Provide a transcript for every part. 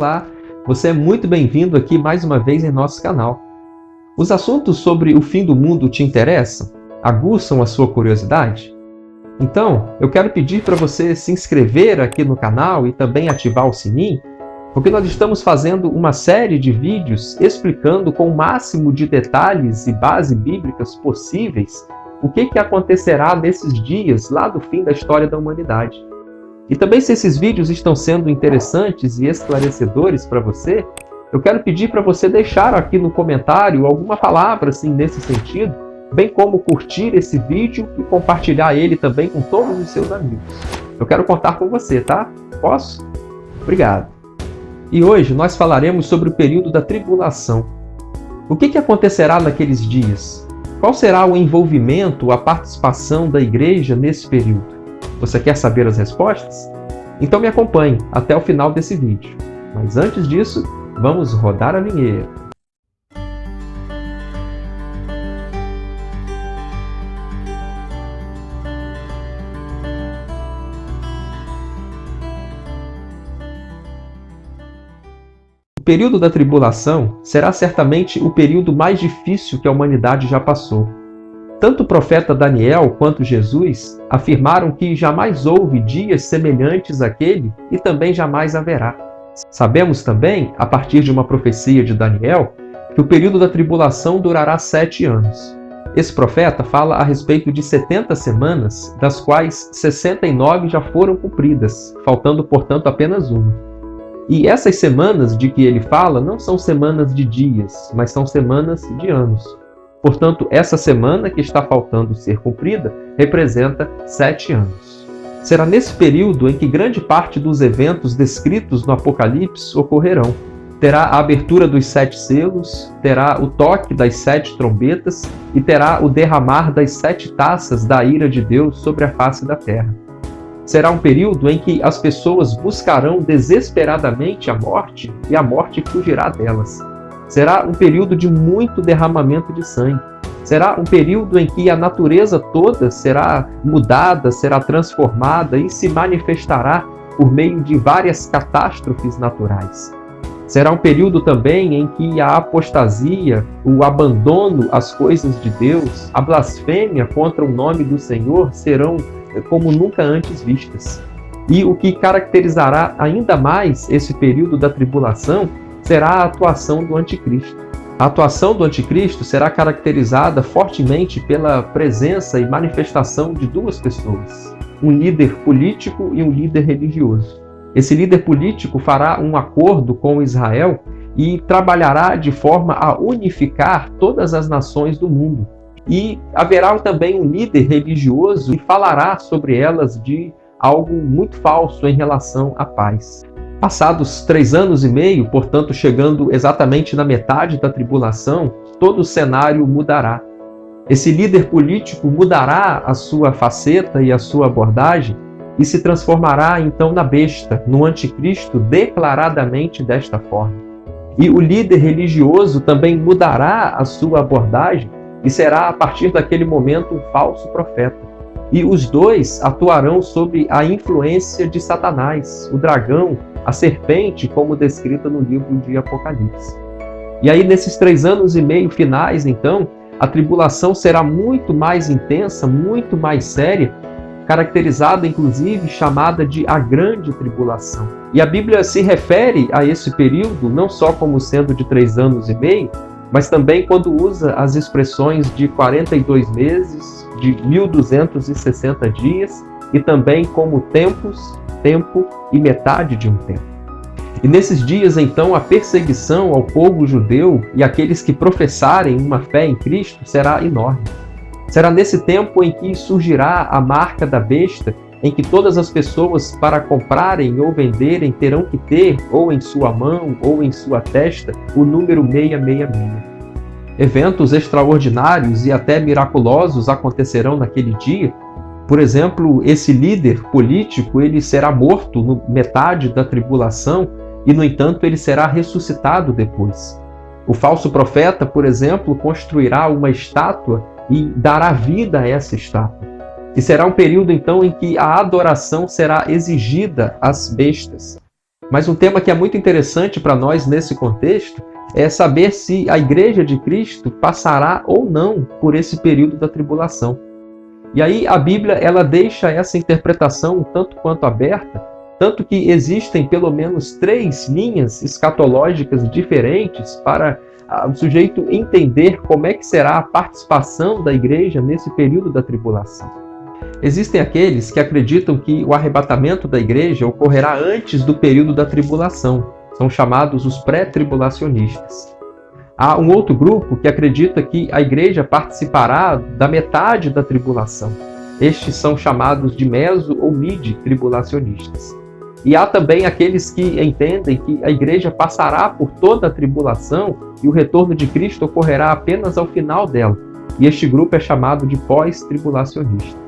Olá, você é muito bem-vindo aqui mais uma vez em nosso canal. Os assuntos sobre o fim do mundo te interessam? Aguçam a sua curiosidade? Então, eu quero pedir para você se inscrever aqui no canal e também ativar o sininho, porque nós estamos fazendo uma série de vídeos explicando com o máximo de detalhes e bases bíblicas possíveis o que acontecerá nesses dias lá do fim da história da humanidade. E também, se esses vídeos estão sendo interessantes e esclarecedores para você, eu quero pedir para você deixar aqui no comentário alguma palavra assim, nesse sentido, bem como curtir esse vídeo e compartilhar ele também com todos os seus amigos. Eu quero contar com você, tá? Posso? Obrigado. E hoje nós falaremos sobre o período da tribulação. O que acontecerá naqueles dias? Qual será o envolvimento, a participação da igreja nesse período? Você quer saber as respostas? Então me acompanhe até o final desse vídeo. Mas antes disso, vamos rodar a vinheta. O período da tribulação será certamente o período mais difícil que a humanidade já passou. Tanto o profeta Daniel quanto Jesus afirmaram que jamais houve dias semelhantes àquele e também jamais haverá. Sabemos também, a partir de uma profecia de Daniel, que o período da tribulação durará 7 anos. Esse profeta fala a respeito de 70 semanas, das quais 69 já foram cumpridas, faltando, portanto, apenas uma. E essas semanas de que ele fala não são semanas de dias, mas são semanas de anos. Portanto, essa semana que está faltando ser cumprida representa 7 anos. Será nesse período em que grande parte dos eventos descritos no Apocalipse ocorrerão. Terá a abertura dos 7 selos, terá o toque das 7 trombetas e terá o derramar das 7 taças da ira de Deus sobre a face da terra. Será um período em que as pessoas buscarão desesperadamente a morte e a morte fugirá delas. Será um período de muito derramamento de sangue. Será um período em que a natureza toda será mudada, será transformada e se manifestará por meio de várias catástrofes naturais. Será um período também em que a apostasia, o abandono às coisas de Deus, a blasfêmia contra o nome do Senhor serão como nunca antes vistas. E o que caracterizará ainda mais esse período da tribulação será a atuação do anticristo. A atuação do anticristo será caracterizada fortemente pela presença e manifestação de 2 pessoas, um líder político e um líder religioso. Esse líder político fará um acordo com Israel e trabalhará de forma a unificar todas as nações do mundo. E haverá também um líder religioso que falará sobre elas de algo muito falso em relação à paz. Passados 3 anos e meio, portanto chegando exatamente na metade da tribulação, todo o cenário mudará. Esse líder político mudará a sua faceta e a sua abordagem e se transformará então na besta, no anticristo declaradamente desta forma. E o líder religioso também mudará a sua abordagem e será a partir daquele momento um falso profeta. E os 2 atuarão sob a influência de Satanás, o dragão, a serpente, como descrita no livro de Apocalipse. E aí, nesses 3 anos e meio finais, então, a tribulação será muito mais intensa, muito mais séria, caracterizada, inclusive, chamada de a grande tribulação. E a Bíblia se refere a esse período não só como sendo de 3 anos e meio, mas também quando usa as expressões de 42 meses, de 1260 dias, e também como tempos, tempo e metade de um tempo. E nesses dias, então, a perseguição ao povo judeu e àqueles que professarem uma fé em Cristo será enorme. Será nesse tempo em que surgirá a marca da besta, em que todas as pessoas, para comprarem ou venderem, terão que ter, ou em sua mão, ou em sua testa, o número 666. Eventos extraordinários e até miraculosos acontecerão naquele dia. Por exemplo, esse líder político ele será morto no metade da tribulação e, no entanto, ele será ressuscitado depois. O falso profeta, por exemplo, construirá uma estátua e dará vida a essa estátua. E será um período, então, em que a adoração será exigida às bestas. Mas um tema que é muito interessante para nós nesse contexto é saber se a Igreja de Cristo passará ou não por esse período da tribulação. E aí a Bíblia ela deixa essa interpretação um tanto quanto aberta, tanto que existem pelo menos 3 linhas escatológicas diferentes para o sujeito entender como é que será a participação da igreja nesse período da tribulação. Existem aqueles que acreditam que o arrebatamento da igreja ocorrerá antes do período da tribulação. São chamados os pré-tribulacionistas. Há um outro grupo que acredita que a igreja participará da metade da tribulação. Estes são chamados de meso- ou mid-tribulacionistas. E há também aqueles que entendem que a igreja passará por toda a tribulação e o retorno de Cristo ocorrerá apenas ao final dela. E este grupo é chamado de pós-tribulacionista.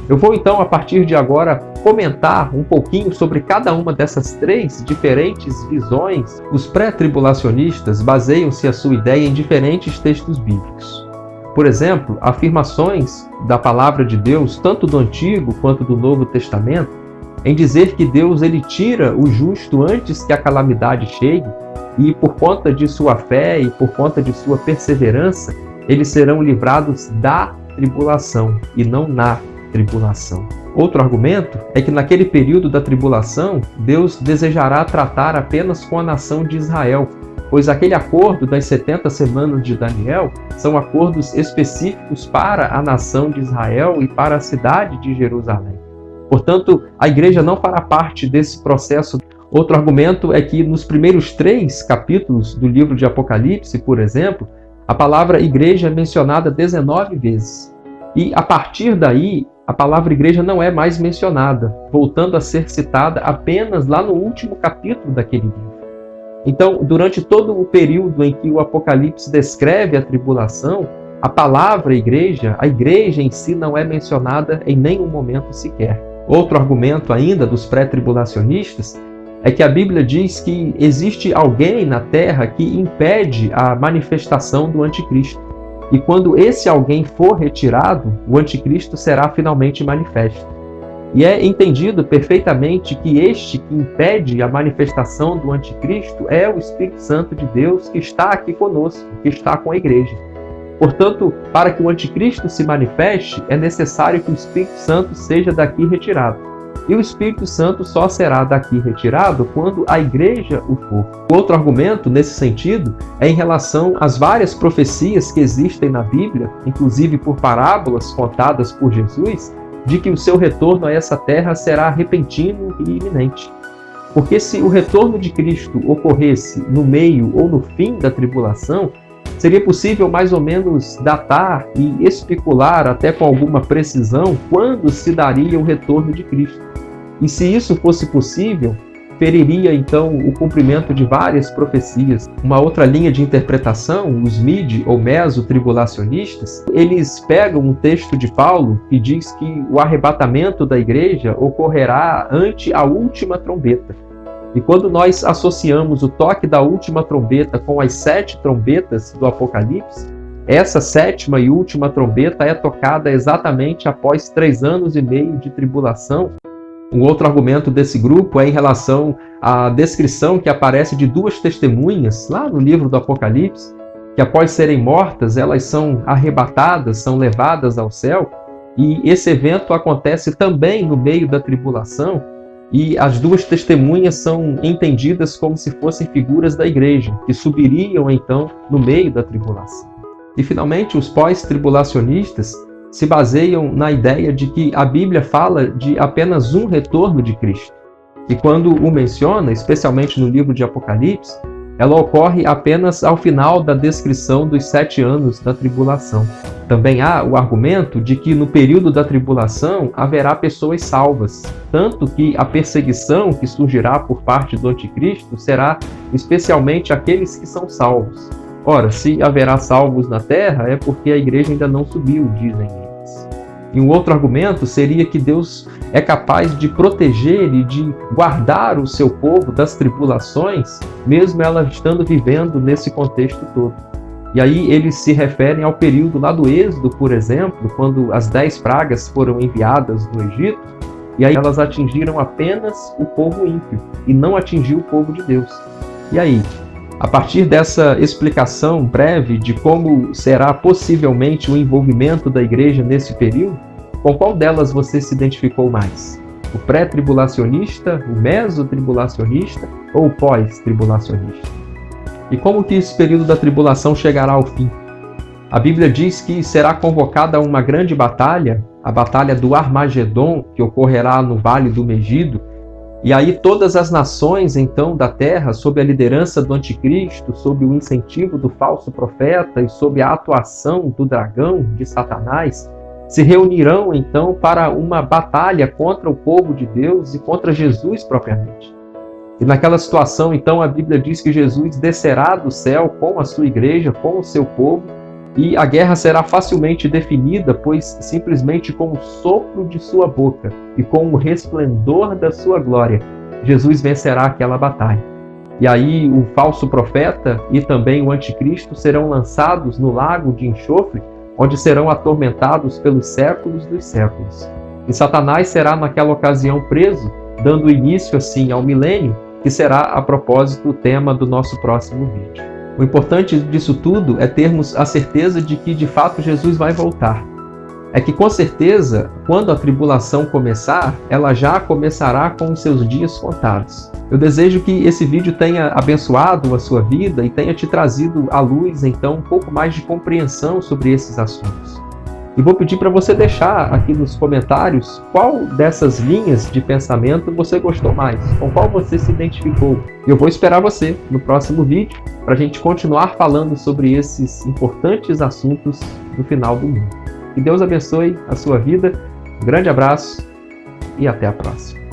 Eu vou então, a partir de agora, comentar um pouquinho sobre cada uma dessas 3 diferentes visões. Os pré-tribulacionistas baseiam-se a sua ideia em diferentes textos bíblicos. Por exemplo, afirmações da palavra de Deus, tanto do Antigo quanto do Novo Testamento, em dizer que Deus ele tira o justo antes que a calamidade chegue e por conta de sua fé e por conta de sua perseverança, eles serão livrados da tribulação e não na tribulação. Outro argumento é que naquele período da tribulação, Deus desejará tratar apenas com a nação de Israel, pois aquele acordo das 70 semanas de Daniel são acordos específicos para a nação de Israel e para a cidade de Jerusalém. Portanto, a igreja não fará parte desse processo. Outro argumento é que nos primeiros 3 capítulos do livro de Apocalipse, por exemplo, a palavra igreja é mencionada 19 vezes. E a partir daí, a palavra igreja não é mais mencionada, voltando a ser citada apenas lá no último capítulo daquele livro. Então, durante todo o período em que o Apocalipse descreve a tribulação, a palavra igreja, a igreja em si não é mencionada em nenhum momento sequer. Outro argumento ainda dos pré-tribulacionistas é que a Bíblia diz que existe alguém na terra que impede a manifestação do anticristo. E quando esse alguém for retirado, o anticristo será finalmente manifesto. E é entendido perfeitamente que este que impede a manifestação do anticristo é o Espírito Santo de Deus que está aqui conosco, que está com a igreja. Portanto, para que o anticristo se manifeste, é necessário que o Espírito Santo seja daqui retirado. E o Espírito Santo só será daqui retirado quando a igreja o for. O outro argumento, nesse sentido, é em relação às várias profecias que existem na Bíblia, inclusive por parábolas contadas por Jesus, de que o seu retorno a essa terra será repentino e iminente. Porque se o retorno de Cristo ocorresse no meio ou no fim da tribulação, seria possível mais ou menos datar e especular até com alguma precisão quando se daria o retorno de Cristo. E se isso fosse possível, feriria então o cumprimento de várias profecias. Uma outra linha de interpretação, os mid- ou meso-tribulacionistas, eles pegam um texto de Paulo que diz que o arrebatamento da igreja ocorrerá ante a última trombeta. E quando nós associamos o toque da última trombeta com as 7 trombetas do Apocalipse, essa 7ª e última trombeta é tocada exatamente após 3 anos e meio de tribulação. Um outro argumento desse grupo é em relação à descrição que aparece de 2 testemunhas lá no livro do Apocalipse, que após serem mortas, elas são arrebatadas, são levadas ao céu, e esse evento acontece também no meio da tribulação, e as 2 testemunhas são entendidas como se fossem figuras da igreja, que subiriam então no meio da tribulação. E finalmente, os pós-tribulacionistas se baseiam na ideia de que a Bíblia fala de apenas um retorno de Cristo. E quando o menciona, especialmente no livro de Apocalipse, ela ocorre apenas ao final da descrição dos 7 anos da tribulação. Também há o argumento de que no período da tribulação haverá pessoas salvas, tanto que a perseguição que surgirá por parte do anticristo será especialmente aqueles que são salvos. Ora, se haverá salvos na terra, é porque a igreja ainda não subiu, dizem eles. E um outro argumento seria que Deus é capaz de proteger e de guardar o seu povo das tribulações, mesmo ela estando vivendo nesse contexto todo. E aí eles se referem ao período lá do Êxodo, por exemplo, quando as 10 pragas foram enviadas no Egito, E aí elas atingiram apenas o povo ímpio e não atingiu o povo de Deus. E aí, a partir dessa explicação breve de como será possivelmente o envolvimento da igreja nesse período, com qual delas você se identificou mais? O pré-tribulacionista, o mesotribulacionista ou o pós-tribulacionista? E como que esse período da tribulação chegará ao fim? A Bíblia diz que será convocada uma grande batalha, a batalha do Armagedon, que ocorrerá no Vale do Megido, e aí todas as nações, então, da terra, sob a liderança do anticristo, sob o incentivo do falso profeta e sob a atuação do dragão, de Satanás, se reunirão, então, para uma batalha contra o povo de Deus e contra Jesus propriamente. E naquela situação, então, a Bíblia diz que Jesus descerá do céu com a sua igreja, com o seu povo, e a guerra será facilmente definida, pois simplesmente com o sopro de sua boca e com o resplendor da sua glória, Jesus vencerá aquela batalha. E aí o falso profeta e também o anticristo serão lançados no lago de enxofre, onde serão atormentados pelos séculos dos séculos. E Satanás será naquela ocasião preso, dando início assim ao milênio, que será a propósito o tema do nosso próximo vídeo. O importante disso tudo é termos a certeza de que de fato Jesus vai voltar. É que com certeza, quando a tribulação começar, ela já começará com os seus dias contados. Eu desejo que esse vídeo tenha abençoado a sua vida e tenha te trazido à luz, então, um pouco mais de compreensão sobre esses assuntos. E vou pedir para você deixar aqui nos comentários qual dessas linhas de pensamento você gostou mais, com qual você se identificou. E eu vou esperar você no próximo vídeo para a gente continuar falando sobre esses importantes assuntos do final do mundo. Que Deus abençoe a sua vida, um grande abraço e até a próxima.